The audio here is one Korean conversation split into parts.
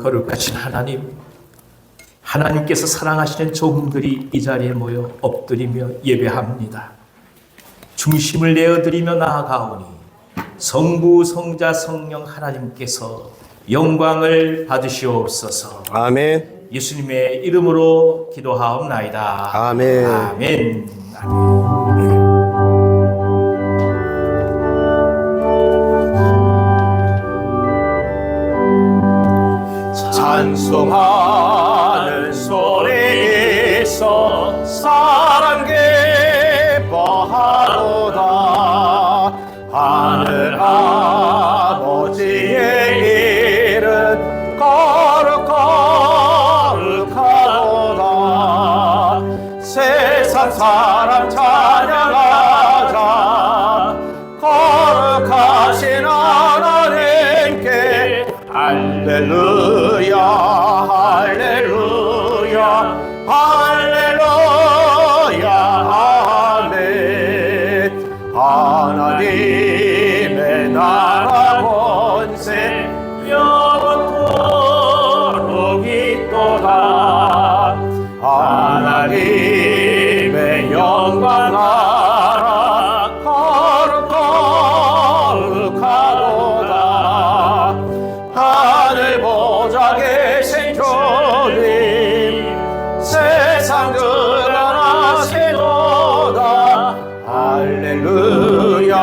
거룩하신 하나님, 하나님께서 사랑하시는 종들이 이 자리에 모여 엎드리며 예배합니다. 중심을 내어드리며 나아가오니 성부, 성자, 성령 하나님께서 영광을 받으시옵소서. 아멘. 예수님의 이름으로 기도하옵나이다. 아멘. 아멘. 아멘. 찬송하는 소리에서 사랑 기뻐하도다. 하늘 아버지의 이름 거룩하도다. 세상 사람 찬양하자. 거룩하신 하나님께 할렐루야, 할렐루야, 할렐루야, 아멘. 하나님의 나라 권세 영원토록 있도다. 하나님의 영광 나라 거룩하도다. 하늘 보좌 계신 주님 세상 드러나시도다. 할렐루야,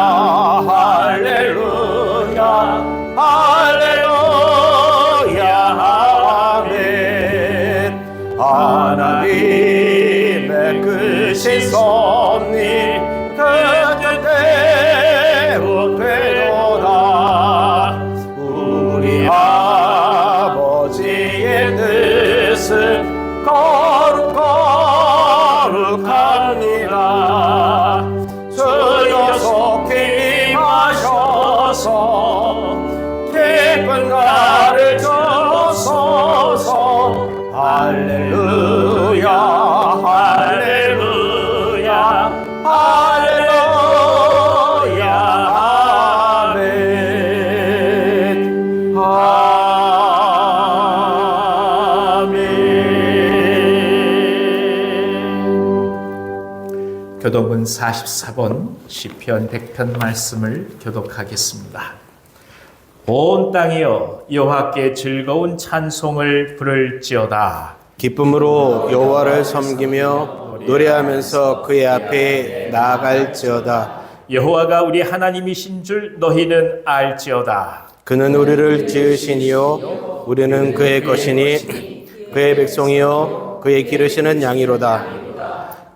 할렐루야, 할렐루야, 아멘. 하나님의 크신 섭리 그대로 되도다. 우리 아버지의 뜻은 거룩합니다. 주여 속히 임하셔서 기쁜 나를 주소서. 할렐루야, 할렐루야, 할렐루야, 아멘. 아멘. 교독은 44번 시편 100편 말씀을 교독하겠습니다. 온 땅이여 여호와께 즐거운 찬송을 부를지어다. 기쁨으로 여호와를 섬기며 노래하면서 그의 앞에 나아갈지어다. 여호와가 우리 하나님이신 줄 너희는 알지어다. 그는 우리를 지으시니요 우리는 그의 것이니 그의 백성이요 그의 기르시는 양이로다.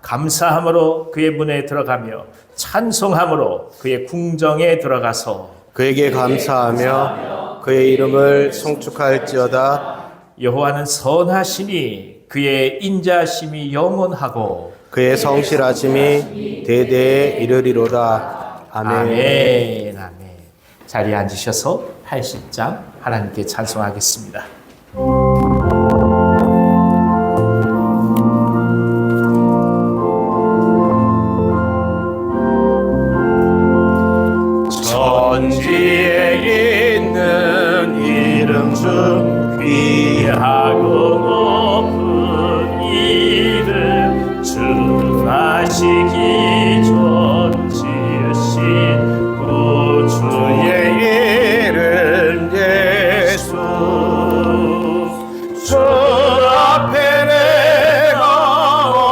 감사함으로 그의 문에 들어가며 찬송함으로 그의 궁정에 들어가서 그에게 감사하며 그의 이름을 송축할지어다. 여호와는 선하시니 그의 인자심이 영원하고 그의 성실하심이 대대에 이르리로다. 아멘. 아멘. 아멘. 자리에 앉으셔서 80장 하나님께 찬송하겠습니다. 천지에 있는 이름 중 귀하고 높은 이름 주 하시기 전 지으신 구주의 이름 예수. 주 앞에 내가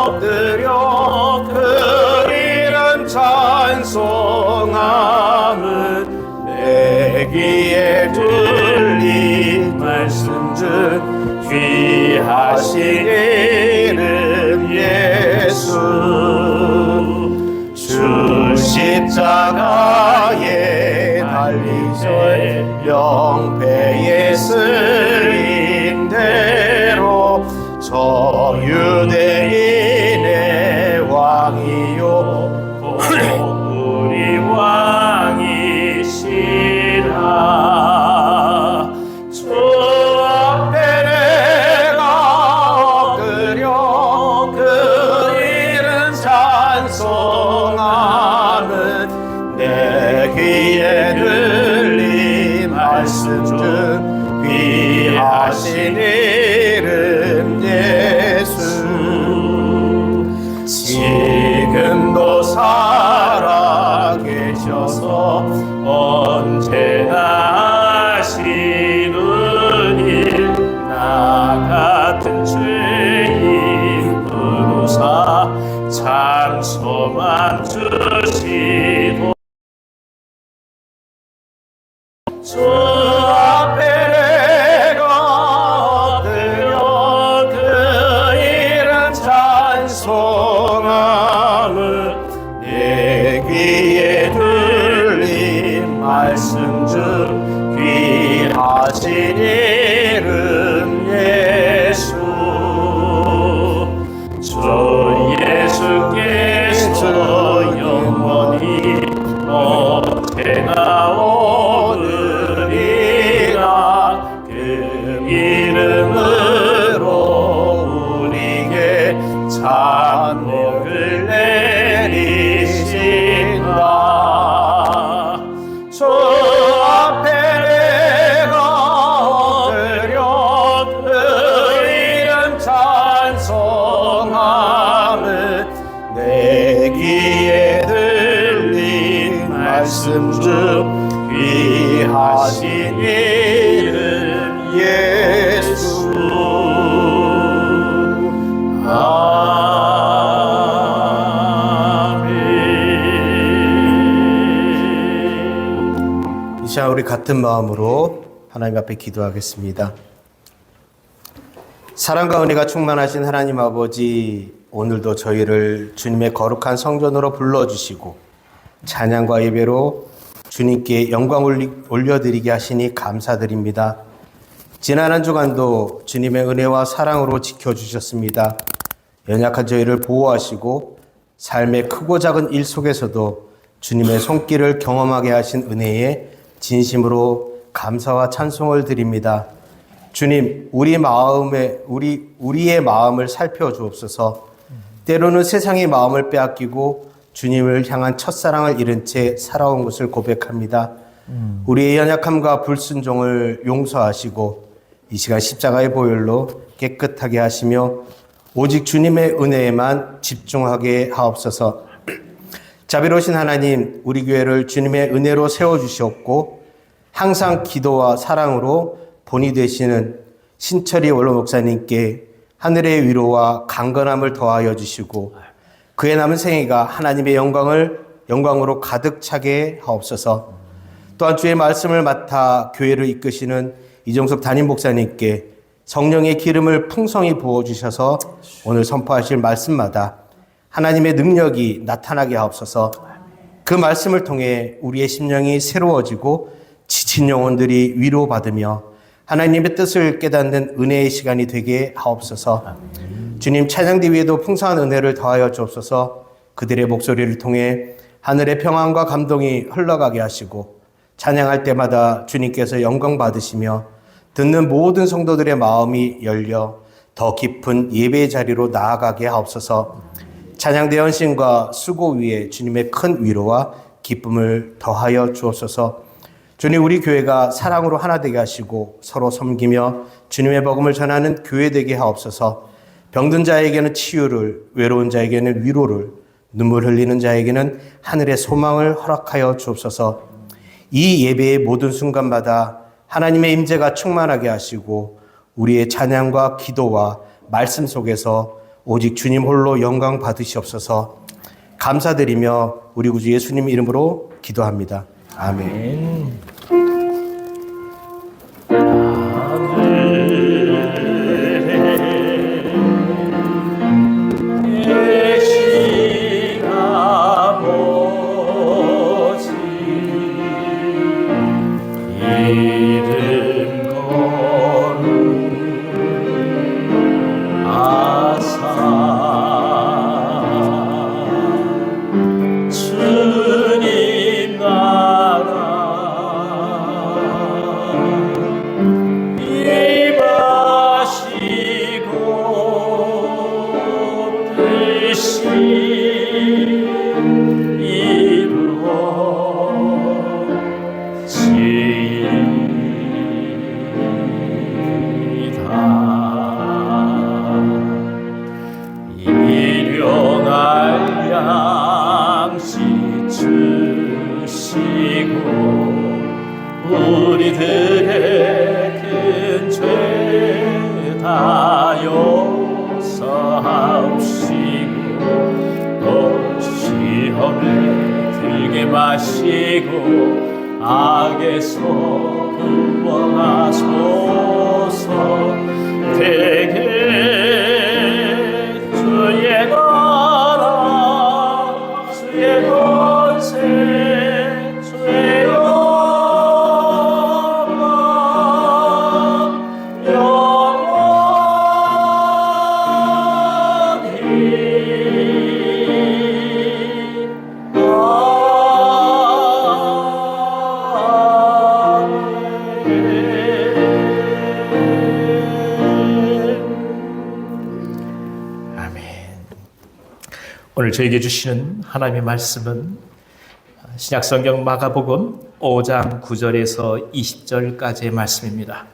엎드려 그 이름 찬송함은 내 귀에 들린 말씀 중 귀하신 이름 예수. 하신 이름 예수 지금도 살아계셔서 언제나 하시는 일 나 같은 죄인 변호사 장소만 주시도 주 앞에 내가 엎드려 그 이름 찬송함은 내 귀에 들린 말씀 중 귀하신 이름 예수 주 예수께서 영원히 언제나 오늘이라 그 이름으로 우리에게 찬송을 내리신다. 주 앞에 내가 엎드려 그 이름 찬송함은 내 귀에 들린 말씀 중 귀하신 이름 예수. 아멘. 이 시간 우리 같은 마음으로 하나님 앞에 기도하겠습니다. 사랑과 은혜가 충만하신 하나님 아버지, 오늘도 저희를 주님의 거룩한 성전으로 불러주시고 찬양과 예배로 주님께 영광 올려드리게 하시니 감사드립니다. 지난 한 주간도 주님의 은혜와 사랑으로 지켜주셨습니다. 연약한 저희를 보호하시고 삶의 크고 작은 일 속에서도 주님의 손길을 경험하게 하신 은혜에 진심으로 감사와 찬송을 드립니다. 주님, 우리의 마음을 살펴주옵소서. 때로는 세상의 마음을 빼앗기고 주님을 향한 첫사랑을 잃은 채 살아온 것을 고백합니다. 우리의 연약함과 불순종을 용서하시고 이 시간 십자가의 보혈로 깨끗하게 하시며 오직 주님의 은혜에만 집중하게 하옵소서. 자비로우신 하나님, 우리 교회를 주님의 은혜로 세워주시옵고 항상 기도와 사랑으로 본이 되시는 신철이 원로 목사님께 하늘의 위로와 강건함을 더하여 주시고 그의 남은 생애가 하나님의 영광으로 가득 차게 하옵소서. 또한 주의 말씀을 맡아 교회를 이끄시는 이종석 담임 목사님께 성령의 기름을 풍성히 부어주셔서 오늘 선포하실 말씀마다 하나님의 능력이 나타나게 하옵소서. 그 말씀을 통해 우리의 심령이 새로워지고 지친 영혼들이 위로받으며 하나님의 뜻을 깨닫는 은혜의 시간이 되게 하옵소서. 주님, 찬양대 위에도 풍성한 은혜를 더하여 주옵소서. 그들의 목소리를 통해 하늘의 평안과 감동이 흘러가게 하시고 찬양할 때마다 주님께서 영광 받으시며 듣는 모든 성도들의 마음이 열려 더 깊은 예배의 자리로 나아가게 하옵소서. 찬양대 헌신과 수고 위에 주님의 큰 위로와 기쁨을 더하여 주옵소서. 주님, 우리 교회가 사랑으로 하나 되게 하시고 서로 섬기며 주님의 복음을 전하는 교회 되게 하옵소서. 병든 자에게는 치유를, 외로운 자에게는 위로를, 눈물 흘리는 자에게는 하늘의 소망을 허락하여 주옵소서. 이 예배의 모든 순간마다 하나님의 임재가 충만하게 하시고 우리의 찬양과 기도와 말씀 속에서 오직 주님 홀로 영광 받으시옵소서. 감사드리며 우리 구주 예수님 이름으로 기도합니다. 아멘. 주님 나라 하시고 악에서 구원하소서. 대개 주의 나라 주의 권세 주의 영광 오늘 저에게 주시는 하나님의 말씀은 신약성경 마가복음 5장 9절에서 20절까지의 말씀입니다.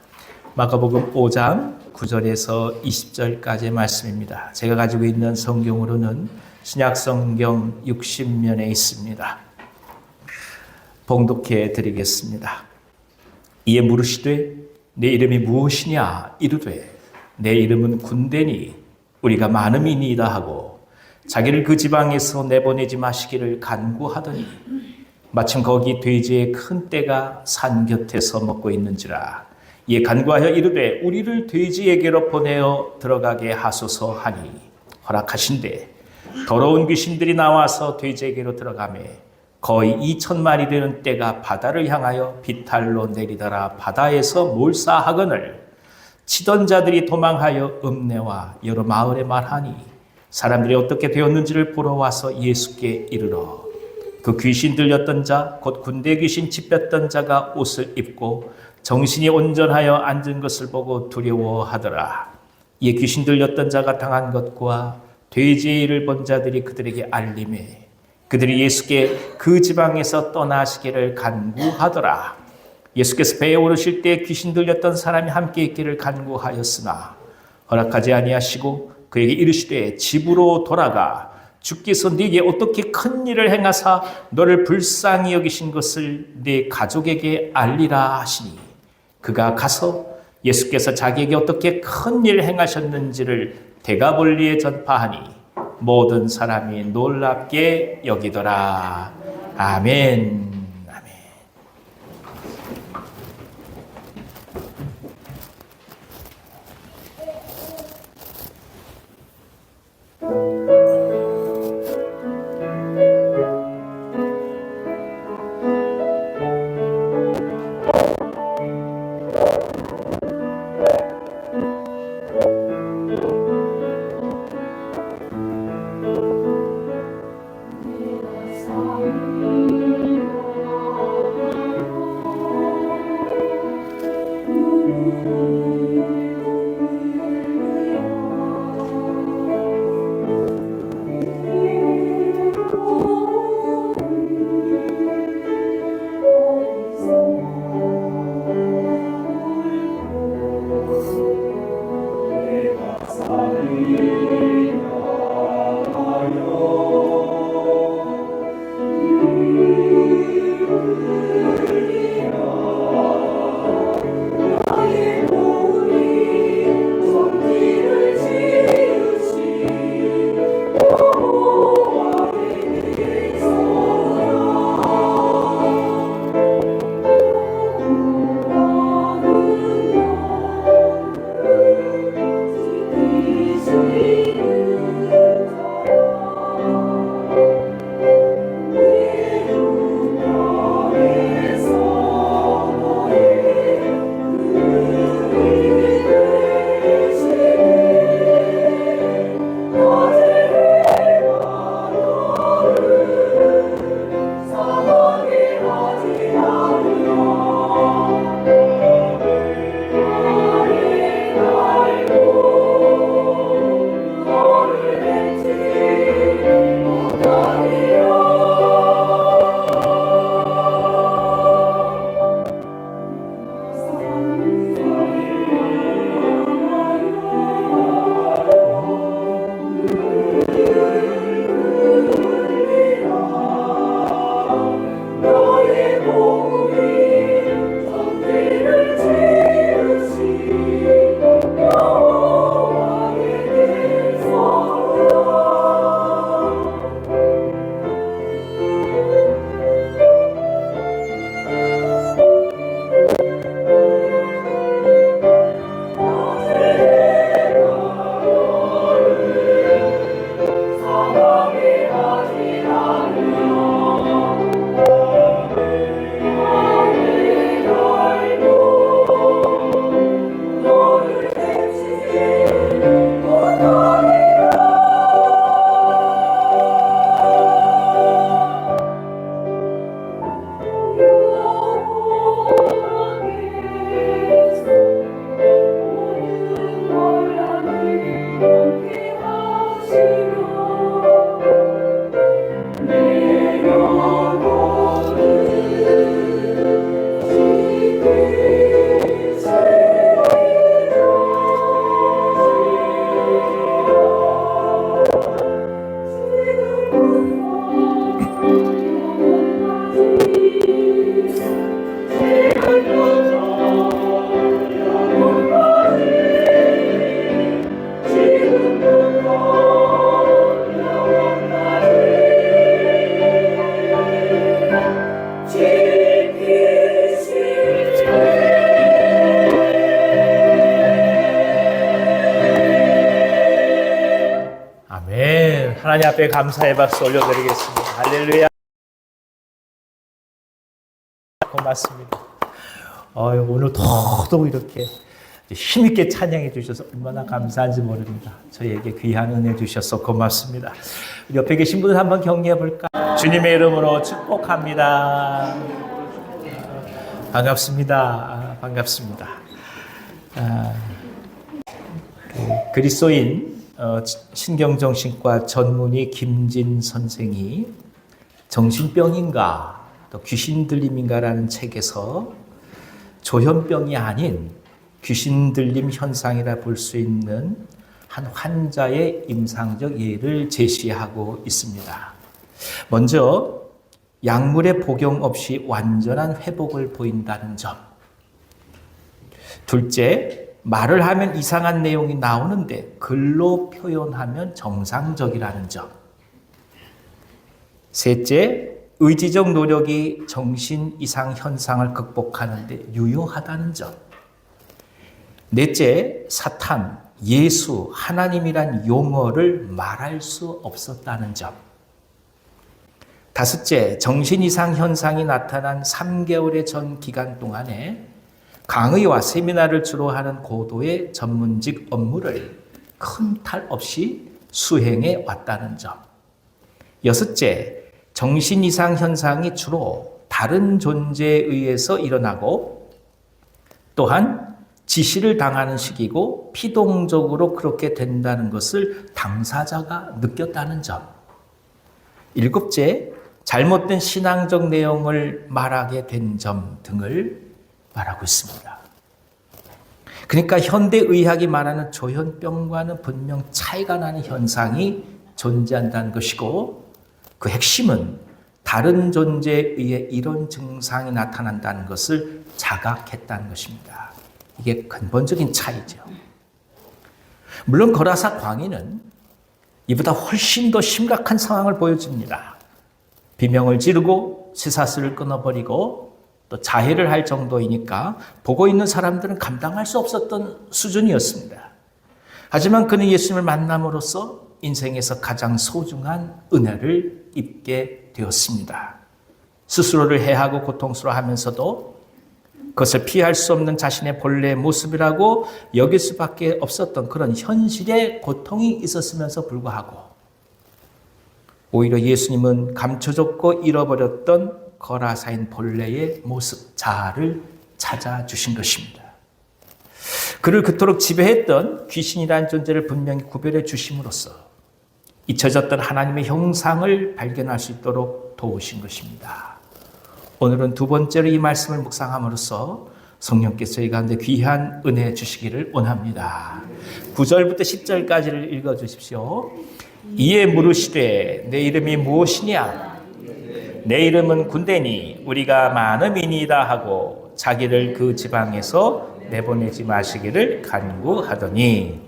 마가복음 5장 9절에서 20절까지의 말씀입니다. 제가 가지고 있는 성경으로는 신약성경 60면에 있습니다. 봉독해 드리겠습니다. 이에 물으시되 내 이름이 무엇이냐 이르되 내 이름은 군대니 우리가 많음이니이다 하고 자기를 그 지방에서 내보내지 마시기를 간구하더니 마침 거기 돼지의 큰 떼가 산 곁에서 먹고 있는지라. 이에 간구하여 이르되 우리를 돼지에게로 보내어 들어가게 하소서 하니 허락하신대 더러운 귀신들이 나와서 돼지에게로 들어가매 거의 2,000마리 되는 떼가 바다를 향하여 비탈로 내리더라. 바다에서 몰사하거늘 치던 자들이 도망하여 읍내와 여러 마을에 말하니 사람들이 어떻게 되었는지를 보러 와서 예수께 이르러 그 귀신 들렸던 자 곧 군대 귀신 짚혔던 자가 옷을 입고 정신이 온전하여 앉은 것을 보고 두려워하더라. 이에 귀신 들렸던 자가 당한 것과 돼지의 일을 본 자들이 그들에게 알림해 그들이 예수께 그 지방에서 떠나시기를 간구하더라. 예수께서 배에 오르실 때 귀신 들렸던 사람이 함께 있기를 간구하였으나 허락하지 아니하시고 그에게 이르시되 집으로 돌아가 주께서 네게 어떻게 큰 일을 행하사 너를 불쌍히 여기신 것을 네 가족에게 알리라 하시니 그가 가서 예수께서 자기에게 어떻게 큰 일을 행하셨는지를 데가볼리에 전파하니 모든 사람이 놀랍게 여기더라. 아멘. 하나님 앞에 감사의 박수 올려드리겠습니다. 할렐루야. 고맙습니다. 오늘 더더욱 이렇게 힘있게 찬양해 주셔서 얼마나 감사한지 모릅니다. 저희에게 귀한 은혜 주셔서 고맙습니다. 옆에 계신 분들 한번 격려해 볼까? 주님의 이름으로 축복합니다. 반갑습니다. 반갑습니다. 그리스도인 신경정신과 전문의 김진 선생이 정신병인가 또 귀신 들림인가라는 책에서 조현병이 아닌 귀신 들림 현상이라 볼 수 있는 한 환자의 임상적 예를 제시하고 있습니다. 먼저 약물의 복용 없이 완전한 회복을 보인다는 점. 둘째, 말을 하면 이상한 내용이 나오는데 글로 표현하면 정상적이라는 점. 셋째, 의지적 노력이 정신 이상 현상을 극복하는 데 유효하다는 점. 넷째, 사탄, 예수, 하나님이란 용어를 말할 수 없었다는 점. 다섯째, 정신 이상 현상이 나타난 3개월의 전 기간 동안에 강의와 세미나를 주로 하는 고도의 전문직 업무를 큰 탈 없이 수행해 왔다는 점. 여섯째, 정신 이상 현상이 주로 다른 존재에 의해서 일어나고 또한 지시를 당하는 시기고 피동적으로 그렇게 된다는 것을 당사자가 느꼈다는 점. 일곱째, 잘못된 신앙적 내용을 말하게 된 점 등을 말하고 있습니다. 그러니까 현대의학이 말하는 조현병과는 분명 차이가 나는 현상이 존재한다는 것이고 그 핵심은 다른 존재에 의해 이런 증상이 나타난다는 것을 자각했다는 것입니다. 이게 근본적인 차이죠. 물론 거라사 광인은 이보다 훨씬 더 심각한 상황을 보여줍니다. 비명을 지르고 쇠사슬을 끊어버리고 또 자해를 할 정도이니까 보고 있는 사람들은 감당할 수 없었던 수준이었습니다. 하지만 그는 예수님을 만남으로써 인생에서 가장 소중한 은혜를 입게 되었습니다. 스스로를 해하고 고통스러워하면서도 그것을 피할 수 없는 자신의 본래의 모습이라고 여길 수밖에 없었던 그런 현실의 고통이 있었으면서 불구하고 오히려 예수님은 감춰졌고 잃어버렸던 거라사인 본래의 모습, 자아를 찾아주신 것입니다. 그를 그토록 지배했던 귀신이라는 존재를 분명히 구별해 주심으로써 잊혀졌던 하나님의 형상을 발견할 수 있도록 도우신 것입니다. 오늘은 두 번째로 이 말씀을 묵상함으로써 성령께서 저희 가운데 귀한 은혜 주시기를 원합니다. 9절부터 10절까지를 읽어주십시오. 이에 물으시되 내 이름이 무엇이냐? 내 이름은 군대니 우리가 많음이니이다 하고 자기를 그 지방에서 내보내지 마시기를 간구하더니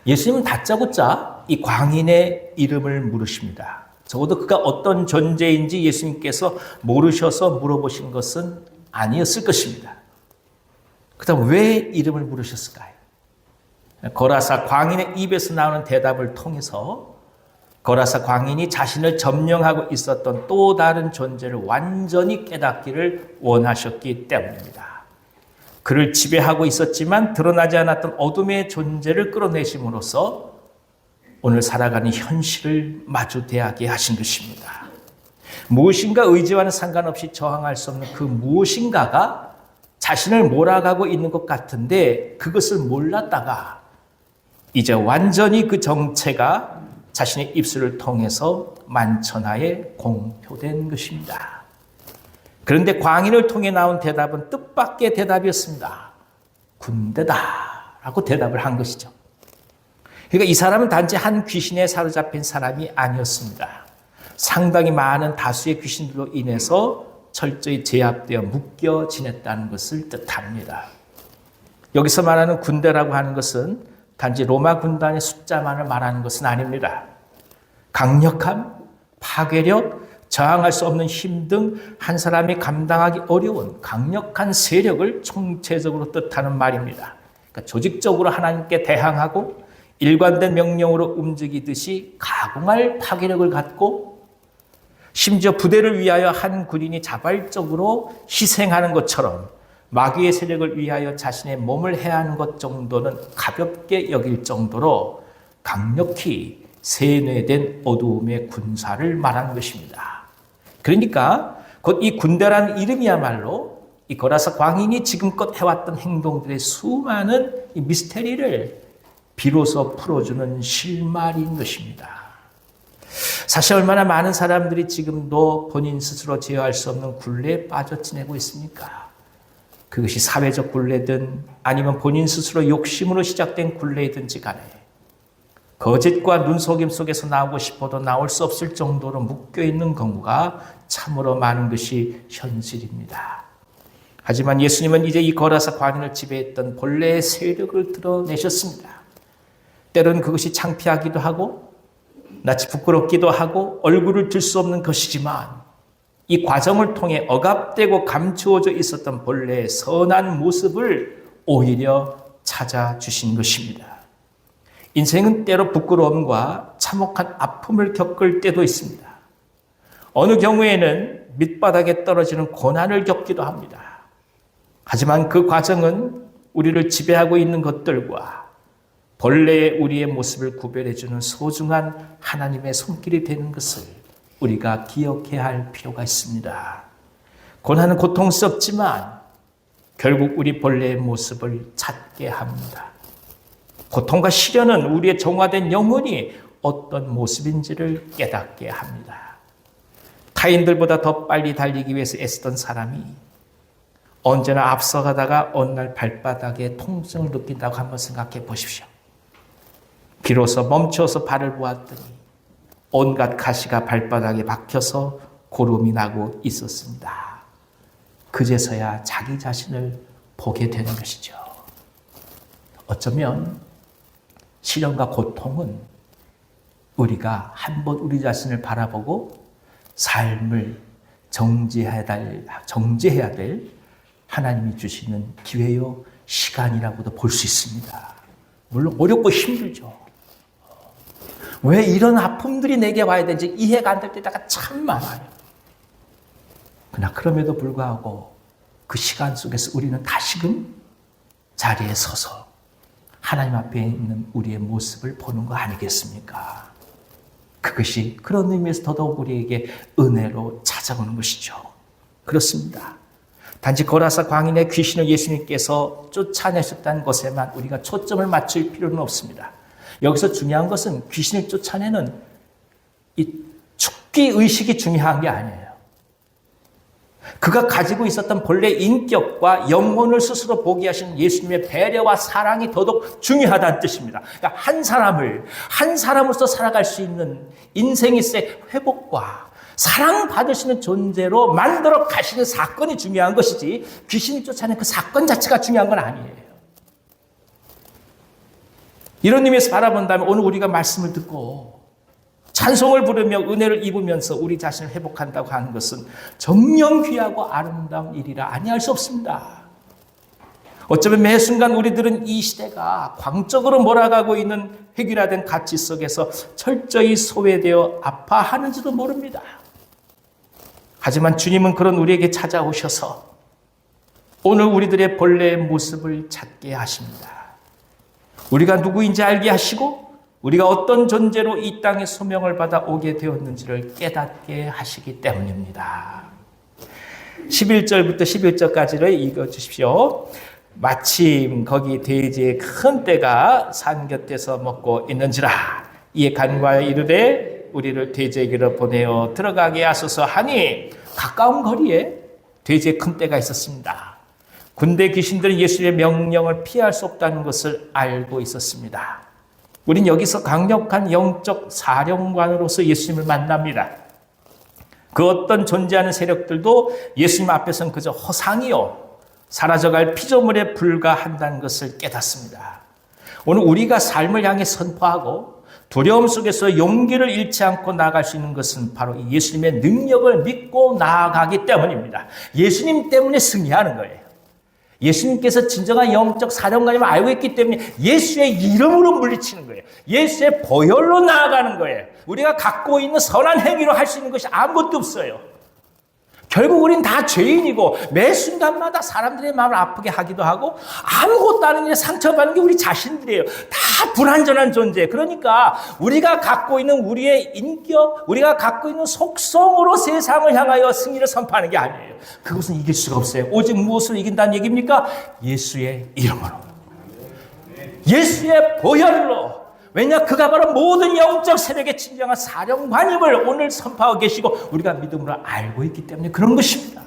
예수님은 다짜고짜 이 광인의 이름을 물으십니다. 적어도 그가 어떤 존재인지 예수님께서 모르셔서 물어보신 것은 아니었을 것입니다. 그다음 왜 이름을 물으셨을까요? 거라사 광인의 입에서 나오는 대답을 통해서 거라사 광인이 자신을 점령하고 있었던 또 다른 존재를 완전히 깨닫기를 원하셨기 때문입니다. 그를 지배하고 있었지만 드러나지 않았던 어둠의 존재를 끌어내심으로써 오늘 살아가는 현실을 마주 대하게 하신 것입니다. 무엇인가 의지와는 상관없이 저항할 수 없는 그 무엇인가가 자신을 몰아가고 있는 것 같은데 그것을 몰랐다가 이제 완전히 그 정체가 자신의 입술을 통해서 만천하에 공표된 것입니다. 그런데 광인을 통해 나온 대답은 뜻밖의 대답이었습니다. 군대다라고 대답을 한 것이죠. 그러니까 이 사람은 단지 한 귀신에 사로잡힌 사람이 아니었습니다. 상당히 많은 다수의 귀신들로 인해서 철저히 제압되어 묶여 지냈다는 것을 뜻합니다. 여기서 말하는 군대라고 하는 것은 단지 로마 군단의 숫자만을 말하는 것은 아닙니다. 강력함, 파괴력, 저항할 수 없는 힘 등 한 사람이 감당하기 어려운 강력한 세력을 총체적으로 뜻하는 말입니다. 그러니까 조직적으로 하나님께 대항하고 일관된 명령으로 움직이듯이 가공할 파괴력을 갖고 심지어 부대를 위하여 한 군인이 자발적으로 희생하는 것처럼 마귀의 세력을 위하여 자신의 몸을 해하는 것 정도는 가볍게 여길 정도로 강력히 세뇌된 어두움의 군사를 말하는 것입니다. 그러니까 곧 이 군대라는 이름이야말로 이 거라사 광인이 지금껏 해왔던 행동들의 수많은 이 미스테리를 비로소 풀어주는 실마리인 것입니다. 사실 얼마나 많은 사람들이 지금도 본인 스스로 제어할 수 없는 굴레에 빠져 지내고 있습니까? 그것이 사회적 굴레든 아니면 본인 스스로 욕심으로 시작된 굴레이든지 간에 거짓과 눈속임 속에서 나오고 싶어도 나올 수 없을 정도로 묶여있는 경우가 참으로 많은 것이 현실입니다. 하지만 예수님은 이제 이 거라사 광인을 지배했던 본래의 세력을 드러내셨습니다. 때로는 그것이 창피하기도 하고 낯이 부끄럽기도 하고 얼굴을 들 수 없는 것이지만 이 과정을 통해 억압되고 감추어져 있었던 본래의 선한 모습을 오히려 찾아주신 것입니다. 인생은 때로 부끄러움과 참혹한 아픔을 겪을 때도 있습니다. 어느 경우에는 밑바닥에 떨어지는 고난을 겪기도 합니다. 하지만 그 과정은 우리를 지배하고 있는 것들과 본래의 우리의 모습을 구별해주는 소중한 하나님의 손길이 되는 것을 우리가 기억해야 할 필요가 있습니다. 고난은 고통스럽지만 결국 우리 본래의 모습을 찾게 합니다. 고통과 시련은 우리의 정화된 영혼이 어떤 모습인지를 깨닫게 합니다. 타인들보다 더 빨리 달리기 위해서 애쓰던 사람이 언제나 앞서가다가 어느 날 발바닥에 통증을 느낀다고 한번 생각해 보십시오. 비로소 멈춰서 발을 보았더니 온갖 가시가 발바닥에 박혀서 고름이 나고 있었습니다. 그제서야 자기 자신을 보게 되는 것이죠. 어쩌면 시련과 고통은 우리가 한번 우리 자신을 바라보고 삶을 정지해야 될 하나님이 주시는 기회요 시간이라고도 볼 수 있습니다. 물론 어렵고 힘들죠. 왜 이런 아픔들이 내게 와야 되는지 이해가 안 될 때가 참 많아요. 그러나 그럼에도 불구하고 그 시간 속에서 우리는 다시금 자리에 서서 하나님 앞에 있는 우리의 모습을 보는 거 아니겠습니까? 그것이 그런 의미에서 더더욱 우리에게 은혜로 찾아오는 것이죠. 그렇습니다. 단지 거라사 광인의 귀신을 예수님께서 쫓아내셨다는 것에만 우리가 초점을 맞출 필요는 없습니다. 여기서 중요한 것은 귀신을 쫓아내는 이 축기 의식이 중요한 게 아니에요. 그가 가지고 있었던 본래 인격과 영혼을 스스로 보게 하신 예수님의 배려와 사랑이 더더욱 중요하다는 뜻입니다. 그러니까 한 사람으로서 살아갈 수 있는 인생일세 회복과 사랑받을 수 있는 존재로 만들어 가시는 사건이 중요한 것이지 귀신이 쫓아내는 그 사건 자체가 중요한 건 아니에요. 이런 의미에서 바라본다면 오늘 우리가 말씀을 듣고 찬송을 부르며 은혜를 입으면서 우리 자신을 회복한다고 하는 것은 정녕 귀하고 아름다운 일이라 아니할 수 없습니다. 어쩌면 매 순간 우리들은 이 시대가 광적으로 몰아가고 있는 획일화된 가치 속에서 철저히 소외되어 아파하는지도 모릅니다. 하지만 주님은 그런 우리에게 찾아오셔서 오늘 우리들의 본래의 모습을 찾게 하십니다. 우리가 누구인지 알게 하시고 우리가 어떤 존재로 이 땅에 소명을 받아 오게 되었는지를 깨닫게 하시기 때문입니다. 11절부터 11절까지를 읽어주십시오. 마침 거기 돼지의 큰 떼가 산 곁에서 먹고 있는지라 이에 간과하여 이르되 우리를 돼지에게로 보내어 들어가게 하소서 하니 가까운 거리에 돼지의 큰 떼가 있었습니다. 군대 귀신들은 예수의 명령을 피할 수 없다는 것을 알고 있었습니다. 우린 여기서 강력한 영적 사령관으로서 예수님을 만납니다. 그 어떤 존재하는 세력들도 예수님 앞에서는 그저 허상이요 사라져갈 피조물에 불과한다는 것을 깨닫습니다. 오늘 우리가 삶을 향해 선포하고 두려움 속에서 용기를 잃지 않고 나아갈 수 있는 것은 바로 예수님의 능력을 믿고 나아가기 때문입니다. 예수님 때문에 승리하는 거예요. 예수님께서 진정한 영적 사령관임을 알고 있기 때문에 예수의 이름으로 물리치는 거예요. 예수의 보혈로 나아가는 거예요. 우리가 갖고 있는 선한 행위로 할 수 있는 것이 아무것도 없어요. 결국 우린 다 죄인이고 매 순간마다 사람들의 마음을 아프게 하기도 하고 아무것도 아닌 일에 상처받는 게 우리 자신들이에요. 다 불완전한 존재. 그러니까 우리가 갖고 있는 우리의 인격, 우리가 갖고 있는 속성으로 세상을 향하여 승리를 선포하는 게 아니에요. 그것은 이길 수가 없어요. 오직 무엇으로 이긴다는 얘기입니까? 예수의 이름으로. 예수의 보혈로. 왜냐? 그가 바로 모든 영적 세력의 진정한 사령관임을 오늘 선포하고 계시고 우리가 믿음으로 알고 있기 때문에 그런 것입니다.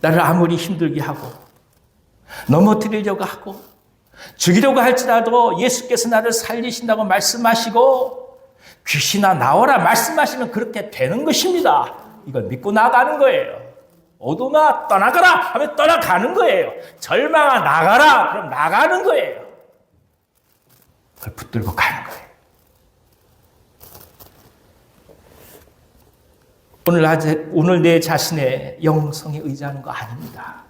나를 아무리 힘들게 하고 넘어뜨리려고 하고 죽이려고 할지라도 예수께서 나를 살리신다고 말씀하시고 귀신아 나오라 말씀하시면 그렇게 되는 것입니다. 이걸 믿고 나가는 거예요. 어둠아 떠나가라 하면 떠나가는 거예요. 절망아 나가라 그럼 나가는 거예요. 그걸 붙들고 가는 거예요. 오늘 내 자신의 영성에 의지하는 거 아닙니다.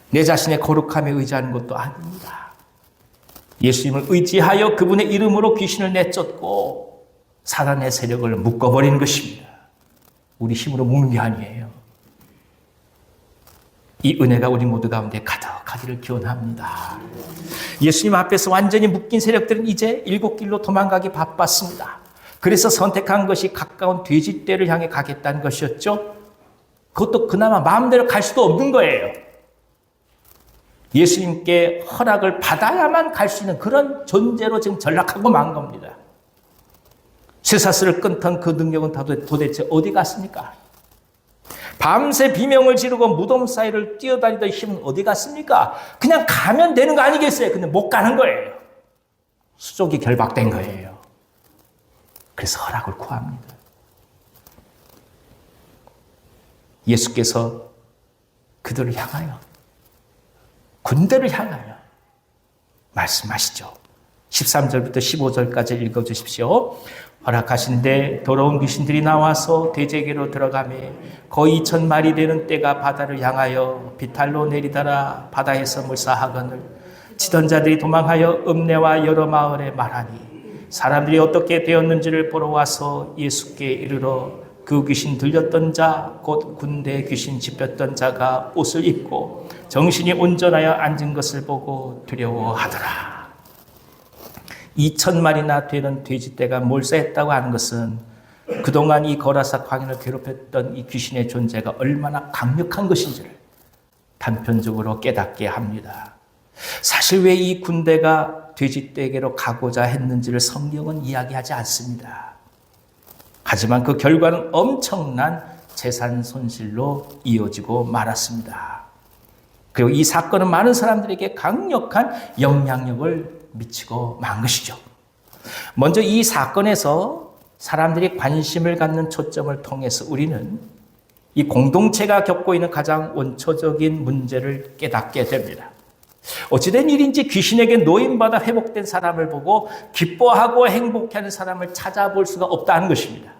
내 자신의 거룩함에 의지하는 것도 아닙니다. 예수님을 의지하여 그분의 이름으로 귀신을 내쫓고 사단의 세력을 묶어버리는 것입니다. 우리 힘으로 묶는 게 아니에요. 이 은혜가 우리 모두 가운데 가득하기를 기원합니다. 예수님 앞에서 완전히 묶인 세력들은 이제 일곱 길로 도망가기 바빴습니다. 그래서 선택한 것이 가까운 돼지떼를 향해 가겠다는 것이었죠. 그것도 그나마 마음대로 갈 수도 없는 거예요. 예수님께 허락을 받아야만 갈 수 있는 그런 존재로 지금 전락하고 만 겁니다. 쇠사슬을 끊던 그 능력은 도대체 어디 갔습니까? 밤새 비명을 지르고 무덤 사이를 뛰어다니던 힘은 어디 갔습니까? 그냥 가면 되는 거 아니겠어요? 근데 못 가는 거예요. 수족이 결박된 거예요. 그래서 허락을 구합니다. 예수께서 그들을 향하여 군대를 향하여 말씀하시죠. 13절부터 15절까지 읽어주십시오. 허락하신데 더러운 귀신들이 나와서 돼지에게로 들어가매 거의 2,000마리 되는 떼가 바다를 향하여 비탈로 내리다라 바다에서 물사하거늘 치던 자들이 도망하여 읍내와 여러 마을에 말하니 사람들이 어떻게 되었는지를 보러 와서 예수께 이르러 그 귀신 들렸던 자 곧 군대 귀신 짚혔던 자가 옷을 입고 정신이 온전하여 앉은 것을 보고 두려워하더라. 2,000마리나 되는 돼지떼가 몰사했다고 하는 것은 그동안 이 거라사 광야를 괴롭혔던 이 귀신의 존재가 얼마나 강력한 것인지를 단편적으로 깨닫게 합니다. 사실 왜 이 군대가 돼지떼에게로 가고자 했는지를 성경은 이야기하지 않습니다. 하지만 그 결과는 엄청난 재산 손실로 이어지고 말았습니다. 그리고 이 사건은 많은 사람들에게 강력한 영향력을 미치고 만 것이죠. 먼저 이 사건에서 사람들이 관심을 갖는 초점을 통해서 우리는 이 공동체가 겪고 있는 가장 원초적인 문제를 깨닫게 됩니다. 어찌된 일인지 귀신에게 노인받아 회복된 사람을 보고 기뻐하고 행복해하는 사람을 찾아볼 수가 없다는 것입니다.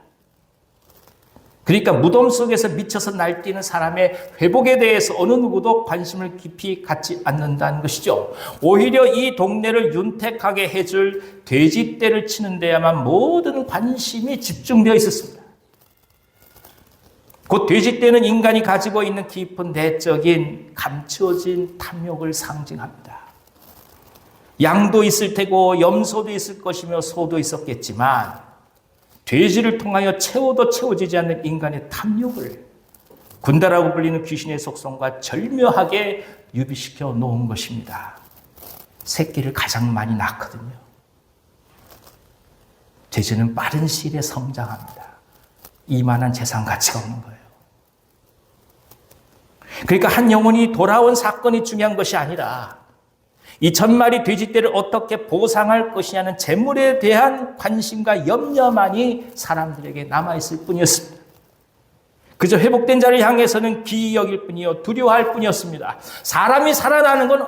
그러니까 무덤 속에서 미쳐서 날뛰는 사람의 회복에 대해서 어느 누구도 관심을 깊이 갖지 않는다는 것이죠. 오히려 이 동네를 윤택하게 해줄 돼지떼를 치는 데야만 모든 관심이 집중되어 있었습니다. 곧 돼지떼는 인간이 가지고 있는 깊은 내적인 감추어진 탐욕을 상징합니다. 양도 있을 테고 염소도 있을 것이며 소도 있었겠지만 돼지를 통하여 채워도 채워지지 않는 인간의 탐욕을 군다라고 불리는 귀신의 속성과 절묘하게 유비시켜 놓은 것입니다. 새끼를 가장 많이 낳거든요. 돼지는 빠른 시일에 성장합니다. 이만한 재산 가치가 없는 거예요. 그러니까 한 영혼이 돌아온 사건이 중요한 것이 아니라 2,000마리 돼지떼를 어떻게 보상할 것이냐는 재물에 대한 관심과 염려만이 사람들에게 남아있을 뿐이었습니다. 그저 회복된 자를 향해서는 기이 여길 뿐이요 두려워할 뿐이었습니다. 사람이 살아나는 건